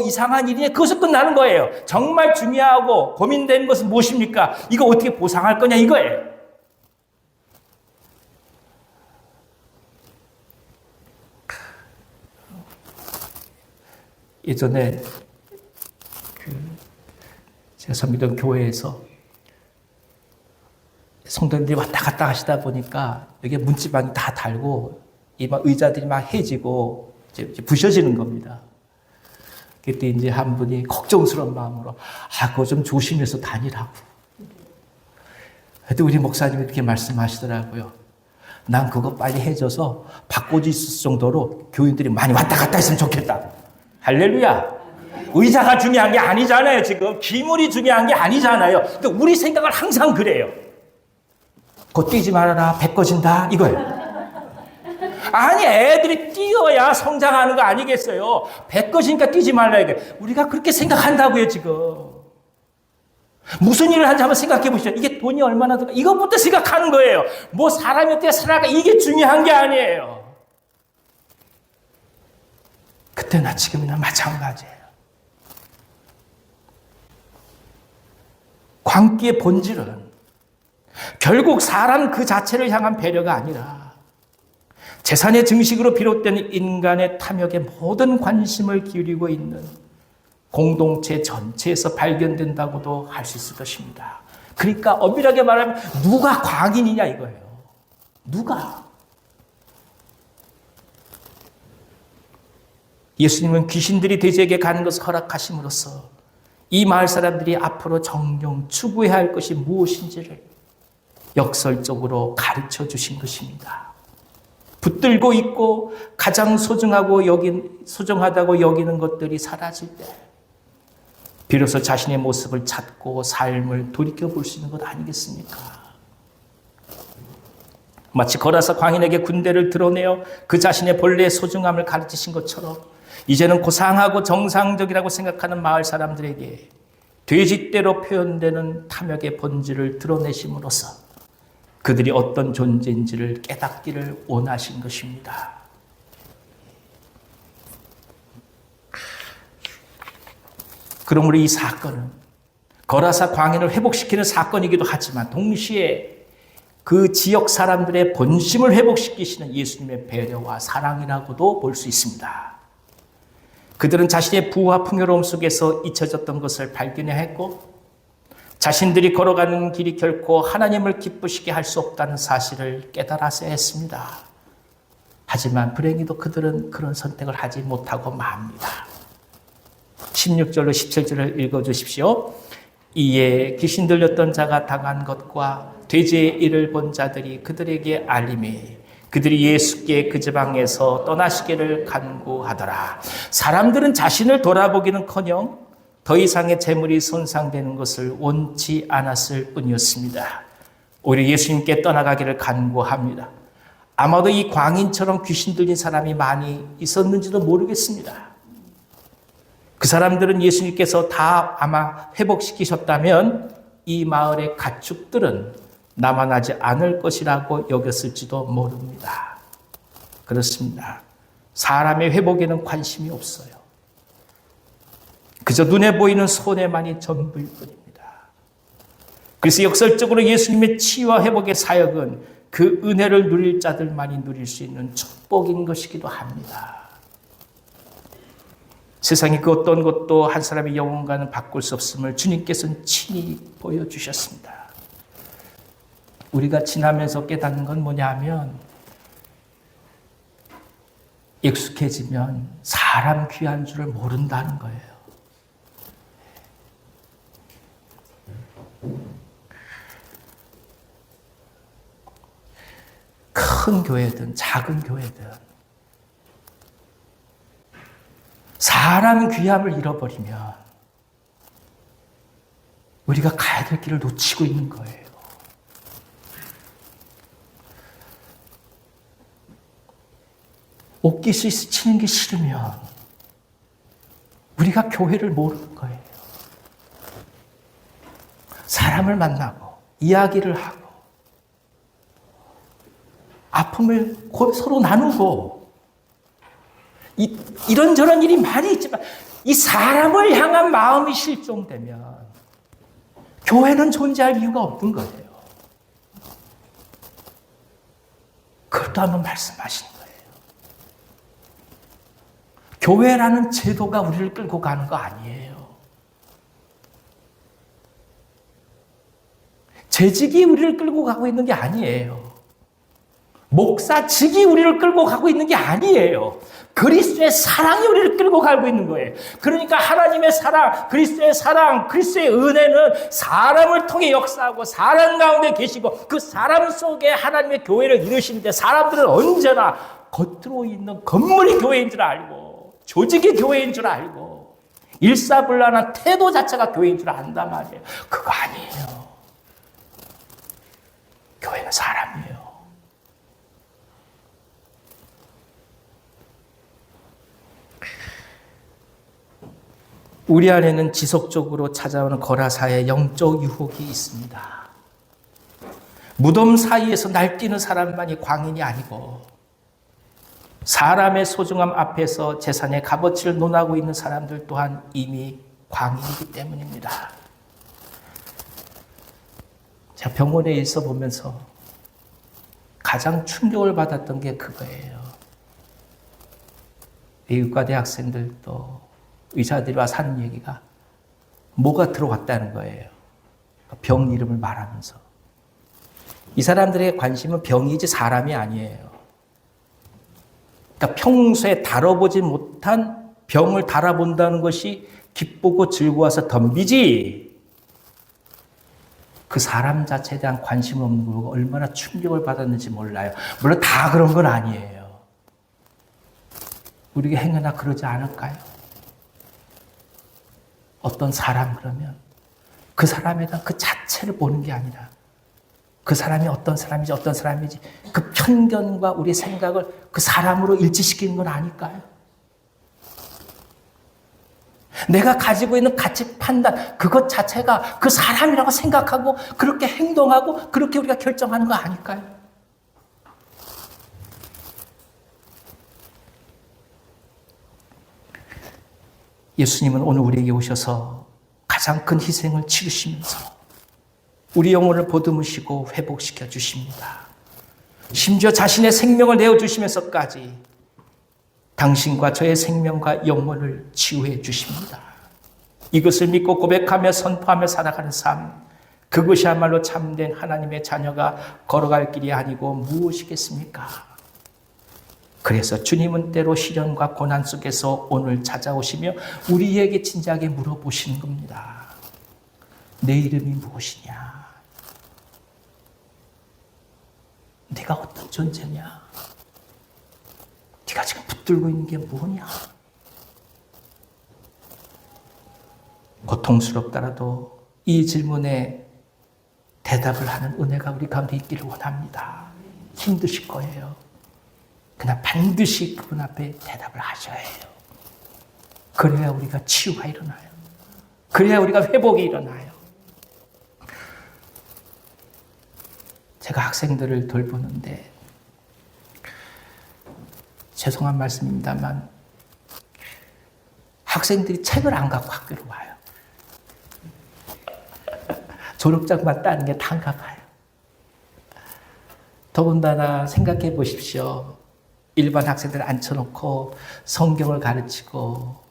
이상한 일이네. 그것을 끝나는 거예요. 정말 중요하고 고민되는 것은 무엇입니까? 이거 어떻게 보상할 거냐 이거예요. 예전에 제가 섬기던 교회에서 성도님들이 왔다 갔다 하시다 보니까 여기에 문지방이 다 달고 이 막 의자들이 막 해지고 이제 부셔지는 겁니다. 그때 이제 한 분이 걱정스러운 마음으로 그거 좀 조심해서 다니라고. 그때 우리 목사님이 이렇게 말씀하시더라고요. 난 그거 빨리 해줘서 바꿔질 수 있을 정도로 교인들이 많이 왔다 갔다 했으면 좋겠다. 할렐루야. 의자가 중요한 게 아니잖아요. 지금 기물이 중요한 게 아니잖아요. 근데 우리 생각은 항상 그래요. 곧 뛰지 말아라. 배 꺼진다. 이거예요. 아니, 애들이 뛰어야 성장하는 거 아니겠어요? 배 꺼지니까 뛰지 말라. 이게 우리가 그렇게 생각한다고요, 지금. 무슨 일을 하는지 한번 생각해 보시죠. 이게 돈이 얼마나 들까? 이것부터 생각하는 거예요. 뭐 사람이 어떻게 살아가 이게 중요한 게 아니에요. 그때나 지금이나 마찬가지예요. 광기의 본질은 결국 사람 그 자체를 향한 배려가 아니라 재산의 증식으로 비롯된 인간의 탐욕에 모든 관심을 기울이고 있는 공동체 전체에서 발견된다고도 할 수 있을 것입니다. 그러니까 엄밀하게 말하면 누가 광인이냐 이거예요. 누가? 예수님은 귀신들이 돼지에게 가는 것을 허락하심으로써 이 마을 사람들이 앞으로 정령 추구해야 할 것이 무엇인지를 역설적으로 가르쳐 주신 것입니다. 붙들고 있고 가장 소중하다고 여기는 것들이 사라질 때 비로소 자신의 모습을 찾고 삶을 돌이켜볼 수 있는 것 아니겠습니까? 마치 거라사 광인에게 군대를 드러내어 그 자신의 본래의 소중함을 가르치신 것처럼 이제는 고상하고 정상적이라고 생각하는 마을 사람들에게 돼지떼로 표현되는 탐욕의 본질을 드러내심으로써 그들이 어떤 존재인지를 깨닫기를 원하신 것입니다. 그러므로 이 사건은 거라사 광인을 회복시키는 사건이기도 하지만 동시에 그 지역 사람들의 본심을 회복시키시는 예수님의 배려와 사랑이라고도 볼 수 있습니다. 그들은 자신의 부와 풍요로움 속에서 잊혀졌던 것을 발견해야 했고 자신들이 걸어가는 길이 결코 하나님을 기쁘시게 할 수 없다는 사실을 깨달았어야 했습니다. 하지만 불행히도 그들은 그런 선택을 하지 못하고 맙니다. 16절로 17절을 읽어주십시오. 이에 귀신 들렸던 자가 당한 것과 돼지의 일을 본 자들이 그들에게 알림해 그들이 예수께 그 지방에서 떠나시기를 간구하더라. 사람들은 자신을 돌아보기는커녕 더 이상의 재물이 손상되는 것을 원치 않았을 뿐이었습니다. 오히려 예수님께 떠나가기를 간구합니다. 아마도 이 광인처럼 귀신 들린 사람이 많이 있었는지도 모르겠습니다. 그 사람들은 예수님께서 다 아마 회복시키셨다면 이 마을의 가축들은 남아나지 않을 것이라고 여겼을지도 모릅니다. 그렇습니다. 사람의 회복에는 관심이 없어요. 그저 눈에 보이는 손해만이 전부일 뿐입니다. 그래서 역설적으로 예수님의 치유와 회복의 사역은 그 은혜를 누릴 자들만이 누릴 수 있는 축복인 것이기도 합니다. 세상에 그 어떤 것도 한 사람의 영혼과는 바꿀 수 없음을 주님께서는 친히 보여주셨습니다. 우리가 지나면서 깨닫는 건 뭐냐 하면 익숙해지면 사람 귀한 줄을 모른다는 거예요. 큰 교회든 작은 교회든 사람 귀함을 잃어버리면 우리가 가야 될 길을 놓치고 있는 거예요. 옷깃이 스치는 게 싫으면 우리가 교회를 모르는 거예요. 사람을 만나고 이야기를 하고 아픔을 서로 나누고 이런저런 일이 많이 있지만 이 사람을 향한 마음이 실종되면 교회는 존재할 이유가 없는 거예요. 그것도 한번 말씀하시는 거예요. 교회라는 제도가 우리를 끌고 가는 거 아니에요. 재직이 우리를 끌고 가고 있는 게 아니에요. 목사직이 우리를 끌고 가고 있는 게 아니에요. 그리스도의 사랑이 우리를 끌고 가고 있는 거예요. 그러니까 하나님의 사랑, 그리스도의 사랑, 그리스도의 은혜는 사람을 통해 역사하고 사람 가운데 계시고 그 사람 속에 하나님의 교회를 이루시는데 사람들은 언제나 겉으로 있는 건물이 교회인 줄 알고 조직이 교회인 줄 알고 일사불란한 태도 자체가 교회인 줄 안단 말이에요. 그거 아니에요. 교회는 사람이에요. 우리 안에는 지속적으로 찾아오는 거라사의 영적 유혹이 있습니다. 무덤 사이에서 날뛰는 사람만이 광인이 아니고 사람의 소중함 앞에서 재산의 값어치를 논하고 있는 사람들 또한 이미 광인이기 때문입니다. 제가 병원에 있어 보면서 가장 충격을 받았던 게 그거예요. 의과대 학생들도 의사들이 와서 하는 얘기가 뭐가 들어왔다는 거예요. 병 이름을 말하면서. 이 사람들의 관심은 병이지 사람이 아니에요. 그러니까 평소에 다뤄보지 못한 병을 달아본다는 것이 기쁘고 즐거워서 덤비지 그 사람 자체에 대한 관심 없는 거 얼마나 충격을 받았는지 몰라요. 물론 다 그런 건 아니에요. 우리가 행여나 그러지 않을까요? 어떤 사람 그러면 그 사람에 대한 그 자체를 보는 게 아니라 그 사람이 어떤 사람이지 그 편견과 우리의 생각을 그 사람으로 일치시키는 건 아닐까요? 내가 가지고 있는 가치 판단 그것 자체가 그 사람이라고 생각하고 그렇게 행동하고 그렇게 우리가 결정하는 거 아닐까요? 예수님은 오늘 우리에게 오셔서 가장 큰 희생을 치르시면서 우리 영혼을 보듬으시고 회복시켜 주십니다. 심지어 자신의 생명을 내어주시면서까지 당신과 저의 생명과 영혼을 치유해 주십니다. 이것을 믿고 고백하며 선포하며 살아가는 삶, 그것이야말로 참된 하나님의 자녀가 걸어갈 길이 아니고 무엇이겠습니까? 그래서 주님은 때로 시련과 고난 속에서 오늘 찾아오시며 우리에게 진지하게 물어보시는 겁니다. 내 이름이 무엇이냐? 네가 어떤 존재냐? 네가 지금 붙들고 있는 게 뭐냐? 고통스럽더라도 이 질문에 대답을 하는 은혜가 우리 가운데 있기를 원합니다. 힘드실 거예요. 그러나 반드시 그분 앞에 대답을 하셔야 해요. 그래야 우리가 치유가 일어나요. 그래야 우리가 회복이 일어나요. 제가 학생들을 돌보는데 죄송한 말씀입니다만 학생들이 책을 안 갖고 학교로 와요. 졸업장만 따는 게 단가 봐요. 더군다나 생각해 보십시오. 일반 학생들을 앉혀놓고 성경을 가르치고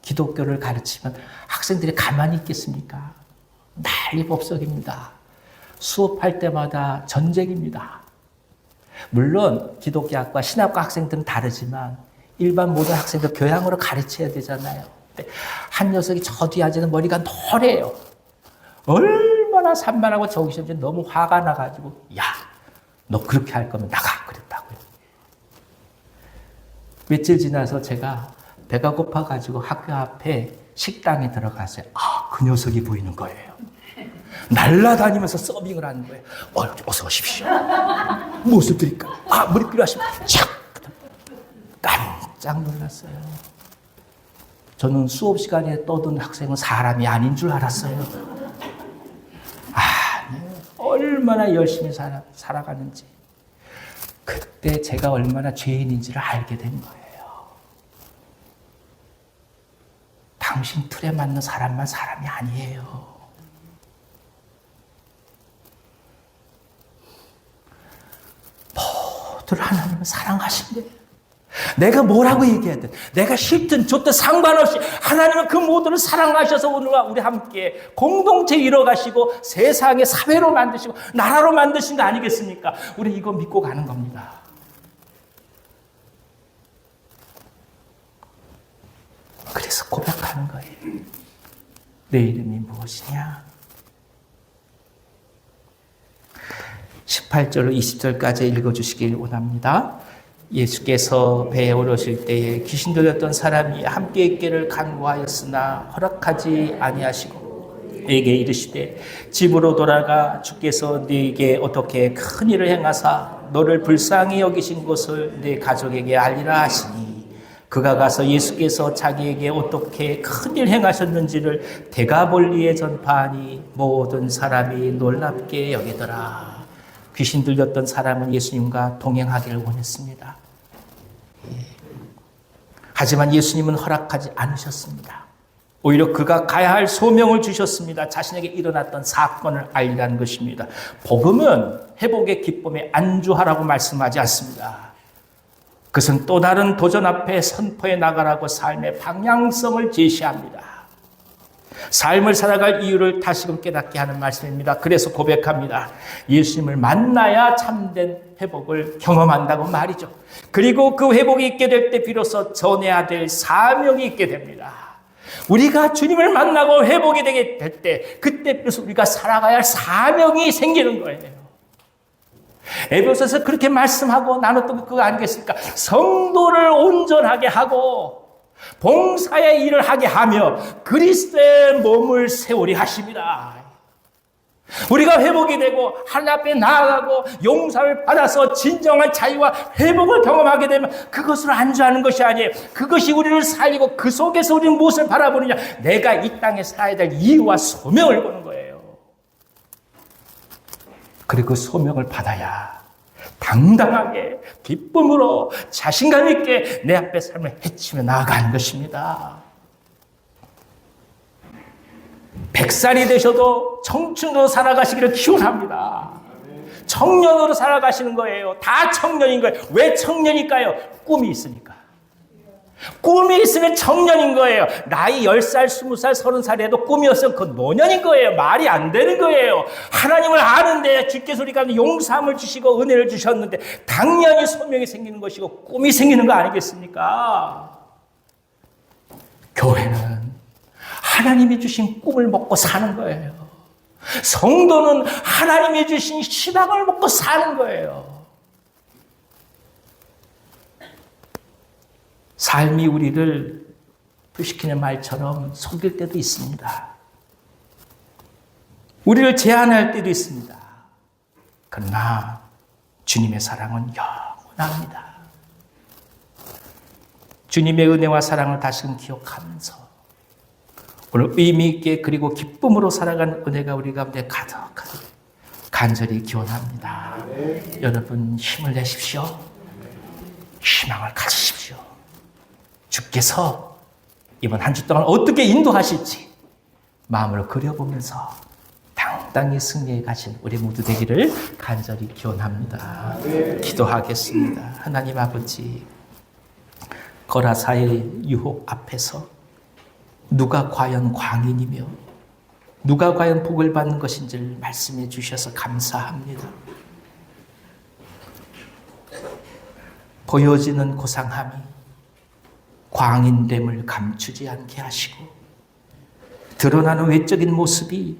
기독교를 가르치면 학생들이 가만히 있겠습니까? 난리법석입니다. 수업할 때마다 전쟁입니다. 물론 기독교학과 신학과 학생들은 다르지만 일반 모든 학생들 교양으로 가르쳐야 되잖아요. 한 녀석이 저 뒤에 앉아는 머리가 노래요. 얼마나 산만하고 정신없이 너무 화가 나가지고 야, 너 그렇게 할 거면 나가 그랬다고요. 며칠 지나서 제가 배가 고파가지고 학교 앞에 식당에 들어갔어요. 그 녀석이 보이는 거예요. 날라다니면서 서빙을 하는 거예요. 어서 오십시오. 무엇을 드릴까? 물이 필요하시면 착! 깜짝 놀랐어요. 저는 수업 시간에 떠든 학생은 사람이 아닌 줄 알았어요. 얼마나 열심히 살아가는지. 그때 제가 얼마나 죄인인지를 알게 된 거예요. 당신 틀에 맞는 사람만 사람이 아니에요. 모두를 하나님은 사랑하신대요. 내가 뭐라고 얘기하든, 내가 싫든 좋든 상관없이 하나님은 그 모두를 사랑하셔서 오늘과 우리 함께 공동체 이뤄가시고 세상의 사회로 만드시고 나라로 만드신 거 아니겠습니까? 우리 이거 믿고 가는 겁니다. 그래서 고백하는 거예요. 내 이름이 무엇이냐? 18절로 20절까지 읽어주시길 원합니다. 예수께서 배에 오르실 때에 귀신 들렸던 사람이 함께 있기를 간구하였으나 허락하지 아니하시고 에게 이르시되 집으로 돌아가 주께서 네게 어떻게 큰 일을 행하사 너를 불쌍히 여기신 것을 네 가족에게 알리라 하시니 그가 가서 예수께서 자기에게 어떻게 큰 일 행하셨는지를 데가볼리에 전파하니 모든 사람이 놀랍게 여기더라. 귀신 들렸던 사람은 예수님과 동행하기를 원했습니다. 하지만 예수님은 허락하지 않으셨습니다. 오히려 그가 가야 할 소명을 주셨습니다. 자신에게 일어났던 사건을 알리라는 것입니다. 복음은 회복의 기쁨에 안주하라고 말씀하지 않습니다. 그것은 또 다른 도전 앞에 선포해 나가라고 삶의 방향성을 제시합니다. 삶을 살아갈 이유를 다시금 깨닫게 하는 말씀입니다. 그래서 고백합니다. 예수님을 만나야 참된 회복을 경험한다고 말이죠. 그리고 그 회복이 있게 될 때 비로소 전해야 될 사명이 있게 됩니다. 우리가 주님을 만나고 회복이 되게 될 때 그때 비로소 우리가 살아가야 할 사명이 생기는 거예요. 에베소서에서 그렇게 말씀하고 나눴던 그거 아니겠습니까? 성도를 온전하게 하고 봉사의 일을 하게 하며 그리스도의 몸을 세우리 하십니다. 우리가 회복이 되고 하나님 앞에 나아가고 용서를 받아서 진정한 자유와 회복을 경험하게 되면 그것으로 안주하는 것이 아니에요. 그것이 우리를 살리고 그 속에서 우리는 무엇을 바라보느냐? 내가 이 땅에 살아야 될 이유와 소명을 보는 거예요. 그리고 그 소명을 받아야 당당하게 기쁨으로 자신감 있게 내 앞에 삶을 헤치며 나아가는 것입니다. 100살이 되셔도 청춘으로 살아가시기를 기원합니다. 청년으로 살아가시는 거예요. 다 청년인 거예요. 왜 청년일까요? 꿈이 있으니까. 꿈이 있으면 청년인 거예요. 나이 10살, 20살, 30살에도 꿈이었으면 그건 노년인 거예요. 말이 안 되는 거예요. 하나님을 아는데 주께서 우리 가운데 용서함을 주시고 은혜를 주셨는데 당연히 소명이 생기는 것이고 꿈이 생기는 거 아니겠습니까? 교회는 하나님이 주신 꿈을 먹고 사는 거예요. 성도는 하나님이 주신 신앙을 먹고 사는 거예요. 삶이 우리를 부시키는 말처럼 속일 때도 있습니다. 우리를 제한할 때도 있습니다. 그러나 주님의 사랑은 영원합니다. 주님의 은혜와 사랑을 다시금 기억하면서 오늘 의미 있게 그리고 기쁨으로 살아가는 은혜가 우리 가운데 가득하게 간절히 기원합니다. 여러분 힘을 내십시오. 희망을 가지십시오. 주께서 이번 한 주 동안 어떻게 인도하실지 마음으로 그려보면서 당당히 승리해 가신 우리 모두 되기를 간절히 기원합니다. 기도하겠습니다. 하나님 아버지, 거라사의 유혹 앞에서 누가 과연 광인이며 누가 과연 복을 받는 것인지를 말씀해 주셔서 감사합니다. 보여지는 고상함이 광인됨을 감추지 않게 하시고 드러나는 외적인 모습이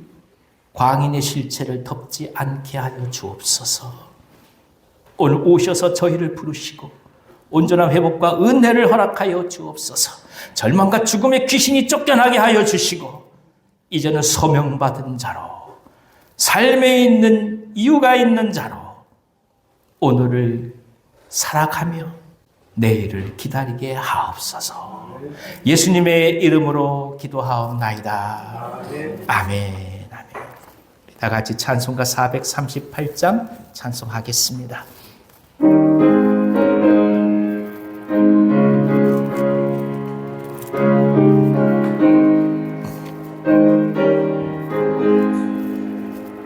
광인의 실체를 덮지 않게 하여 주옵소서. 오늘 오셔서 저희를 부르시고 온전한 회복과 은혜를 허락하여 주옵소서. 절망과 죽음의 귀신이 쫓겨나게 하여 주시고 이제는 소명받은 자로 삶에 있는 이유가 있는 자로 오늘을 살아가며 내일을 기다리게 하옵소서. 예수님의 이름으로 기도하옵나이다. 아멘. 아멘. 다 같이 찬송가 438장 찬송하겠습니다.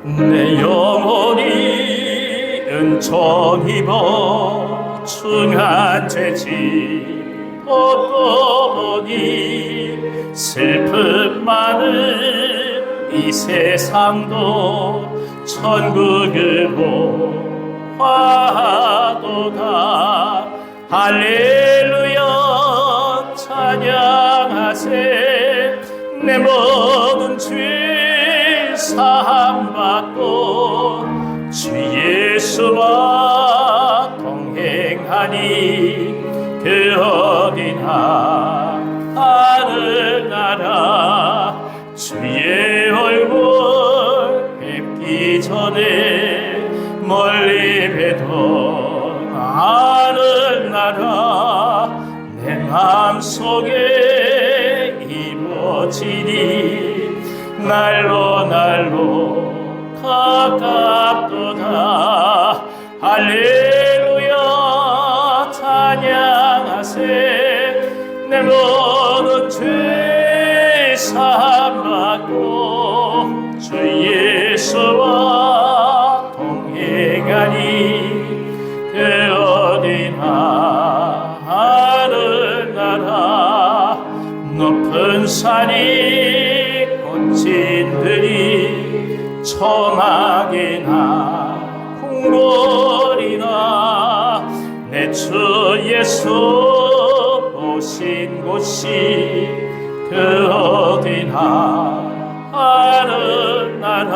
내 영혼이 은총 입어 충한 죄지 이 세상도 천국으로 화도다. 할렐루야 찬양하세. 내 모든 죄 사함받고 주 예수와 동행하니 그 어디나 하늘나라. 주의 얼굴 뵙기 전에 멀리 뵈던 하늘나라 내 마음속에 이루어지니 날로 날로 가깝도다. 할렐루야 찬양하세. 내 모든 죄 사함받고 주 예수와 동행하니 그 어디나 하늘나라. 높은 산이 꽃진들이 초막이나 궁궐이나 내 주 예수 오신 곳이 그 어디나 하늘나라.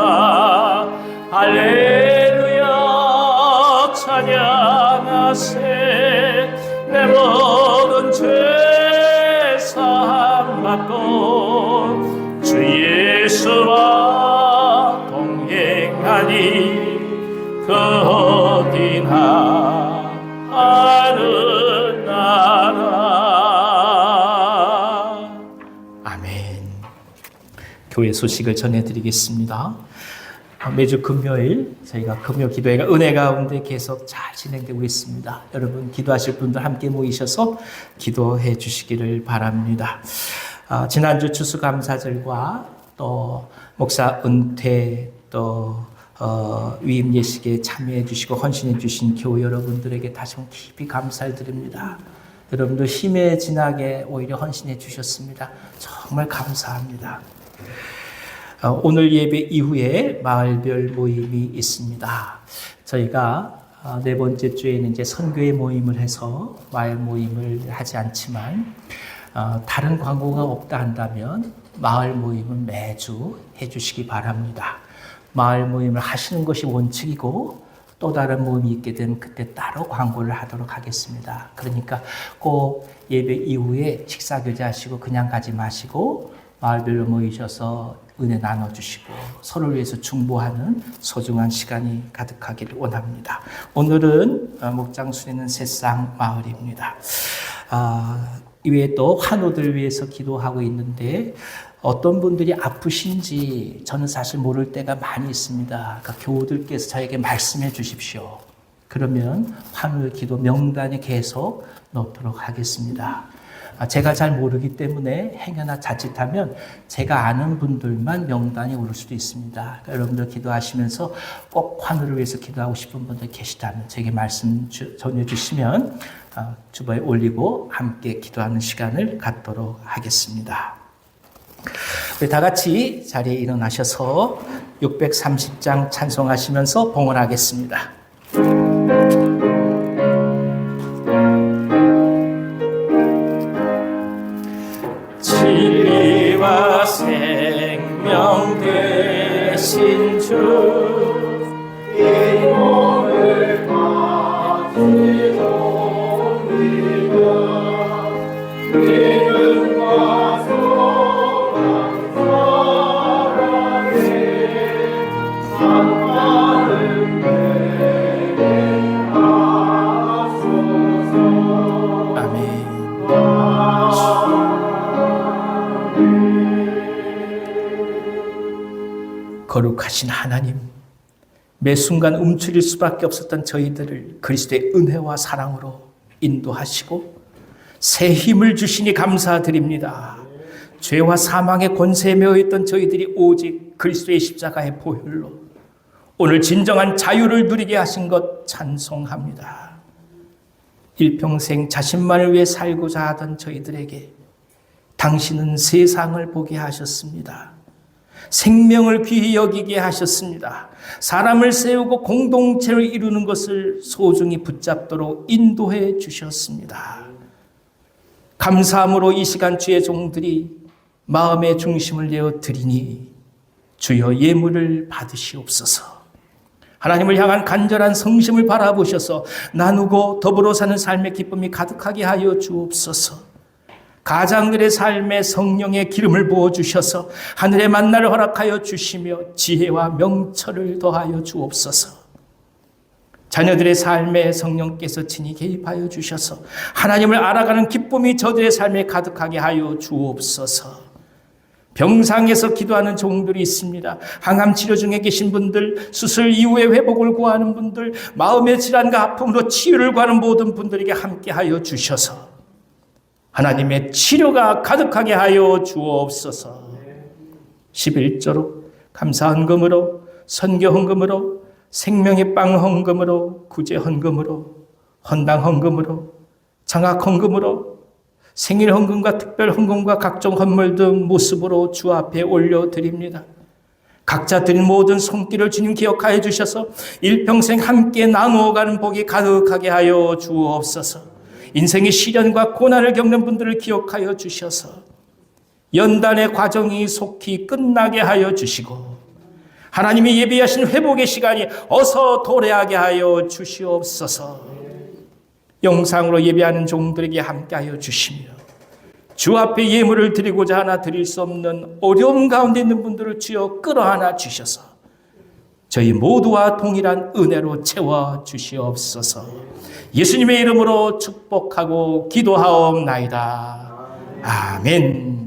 할렐루야 찬양하세. 내 모든 죄 사함받고 주 예수와 동행하니 그 어디나 하늘나라. 아멘. 교회 소식을 전해드리겠습니다. 매주 금요일 저희가 금요 기도회가 은혜 가운데 계속 잘 진행되고 있습니다. 여러분 기도하실 분들 함께 모이셔서 기도해 주시기를 바랍니다. 지난주 추수감사절과 또 목사 은퇴 또 위임 예식에 참여해 주시고 헌신해 주신 교회 여러분들에게 다시 한번 깊이 감사를 드립니다. 여러분들 힘에 지나게 오히려 헌신해 주셨습니다. 정말 감사합니다. 오늘 예배 이후에 마을별 모임이 있습니다. 저희가 네 번째 주에는 이제 선교회 모임을 해서 마을 모임을 하지 않지만 다른 광고가 없다 한다면 마을 모임은 매주 해주시기 바랍니다. 마을 모임을 하시는 것이 원칙이고 또 다른 모임이 있게 되면 그때 따로 광고를 하도록 하겠습니다. 그러니까 꼭 예배 이후에 식사 교제하시고 그냥 가지 마시고 마을별로 모이셔서 은혜 나눠주시고 서로를 위해서 중보하는 소중한 시간이 가득하기를 원합니다. 오늘은 목장순에는 새싹 마을입니다. 이외에 또 환우들 위해서 기도하고 있는데 어떤 분들이 아프신지 저는 사실 모를 때가 많이 있습니다. 그러니까 교우들께서 저에게 말씀해 주십시오. 그러면 환우 기도 명단에 계속 넣도록 하겠습니다. 제가 잘 모르기 때문에 행여나 자칫하면 제가 아는 분들만 명단에 오를 수도 있습니다. 그러니까 여러분들 기도하시면서 꼭 환우를 위해서 기도하고 싶은 분들 계시다면 제게 말씀 전해주시면 주보에 올리고 함께 기도하는 시간을 갖도록 하겠습니다. 우리 다 같이 자리에 일어나셔서 630장 찬송하시면서 봉헌하겠습니다. 진리와 생명 되신 주, 이 몸을 가지고 믿어 믿음과 소망 사랑에 상하는 내게 하소서. 아멘. 거룩하신 하나님, 매 순간 움츠릴 수밖에 없었던 저희들을 그리스도의 은혜와 사랑으로 인도하시고 새 힘을 주시니 감사드립니다. 죄와 사망의 권세에 매여 있던 저희들이 오직 그리스도의 십자가의 보혈로 오늘 진정한 자유를 누리게 하신 것 찬송합니다. 일평생 자신만을 위해 살고자 하던 저희들에게 당신은 세상을 보게 하셨습니다. 생명을 귀히 여기게 하셨습니다. 사람을 세우고 공동체를 이루는 것을 소중히 붙잡도록 인도해 주셨습니다. 감사함으로 이 시간 주의 종들이 마음의 중심을 내어 드리니 주여 예물을 받으시옵소서. 하나님을 향한 간절한 성심을 바라보셔서 나누고 더불어 사는 삶의 기쁨이 가득하게 하여 주옵소서. 가장들의 삶에 성령의 기름을 부어주셔서 하늘의 만나를 허락하여 주시며 지혜와 명철을 더하여 주옵소서. 자녀들의 삶에 성령께서 친히 개입하여 주셔서 하나님을 알아가는 기쁨이 저들의 삶에 가득하게 하여 주옵소서. 병상에서 기도하는 종들이 있습니다. 항암 치료 중에 계신 분들, 수술 이후에 회복을 구하는 분들, 마음의 질환과 아픔으로 치유를 구하는 모든 분들에게 함께하여 주셔서 하나님의 치료가 가득하게 하여 주옵소서. 11조로 감사 헌금으로, 선교 헌금으로, 생명의 빵 헌금으로, 구제 헌금으로, 헌당 헌금으로, 장학 헌금으로, 생일 헌금과 특별 헌금과 각종 헌물 등 모습으로 주 앞에 올려드립니다. 각자 드린 모든 손길을 주님 기억하여 주셔서 일평생 함께 나누어가는 복이 가득하게 하여 주옵소서. 인생의 시련과 고난을 겪는 분들을 기억하여 주셔서 연단의 과정이 속히 끝나게 하여 주시고 하나님이 예비하신 회복의 시간이 어서 도래하게 하여 주시옵소서. 영상으로 예배하는 종들에게 함께하여 주시며 주 앞에 예물을 드리고자 하나 드릴 수 없는 어려움 가운데 있는 분들을 주여 끌어안아 주셔서 저희 모두와 동일한 은혜로 채워 주시옵소서. 예수님의 이름으로 축복하고 기도하옵나이다. 아멘.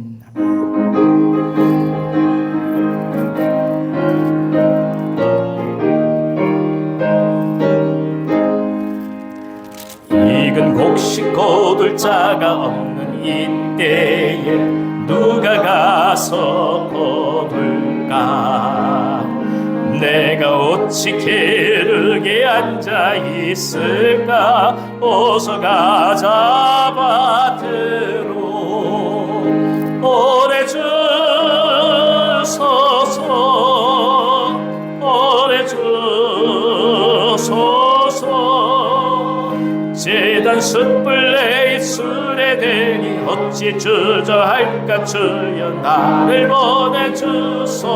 익은 곡식 거둘 자가 없는 이때에 누가 가서 거둘까? 내가 어찌 게으르게 앉아 있을까? 어서 가자 밭으로 오래 주소서 오래 주소서. 제단 숯불 내 입술에 대니 어찌 주저할까? 주여 나를 보내주소서.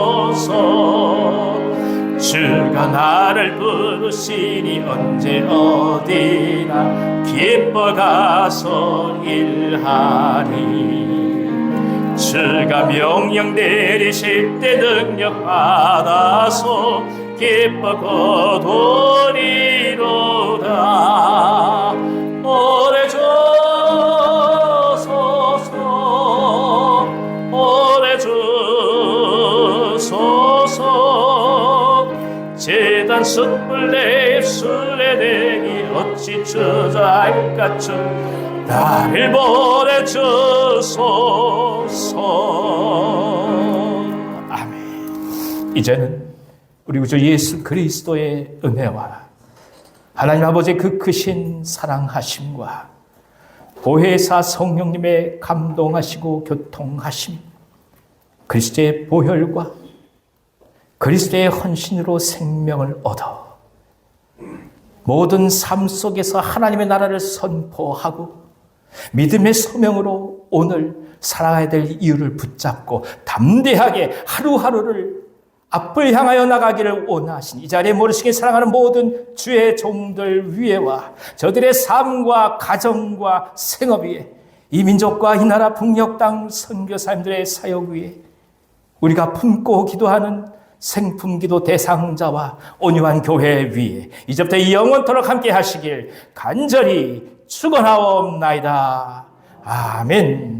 주가 나를 부르시니 언제 어디나 기뻐 가서 일하리. 주가 명령 내리실 때 능력 받아서 기뻐 거두리로다. 오래 주소서 오래 주소서. 제단 숯불 내 입술에 대니 어찌 주저할까? 주 나를 보내주소서. 아멘. 이제는 우리 구주 예수 그리스도의 은혜와 하나님 아버지의 그 크신 사랑하심과 보혜사 성령님의 감동하시고 교통하심, 그리스도의 보혈과 그리스도의 헌신으로 생명을 얻어 모든 삶 속에서 하나님의 나라를 선포하고 믿음의 소명으로 오늘 살아가야 될 이유를 붙잡고 담대하게 하루하루를 앞을 향하여 나가기를 원하신 이 자리에 모르시게 사랑하는 모든 주의 종들 위에와 저들의 삶과 가정과 생업 위에 이 민족과 이 나라 북녘 땅 선교사님들의 사역 위에 우리가 품고 기도하는 생품기도 대상자와 온유한 교회 위에 이제부터 영원토록 함께 하시길 간절히 축원하옵나이다. 아멘.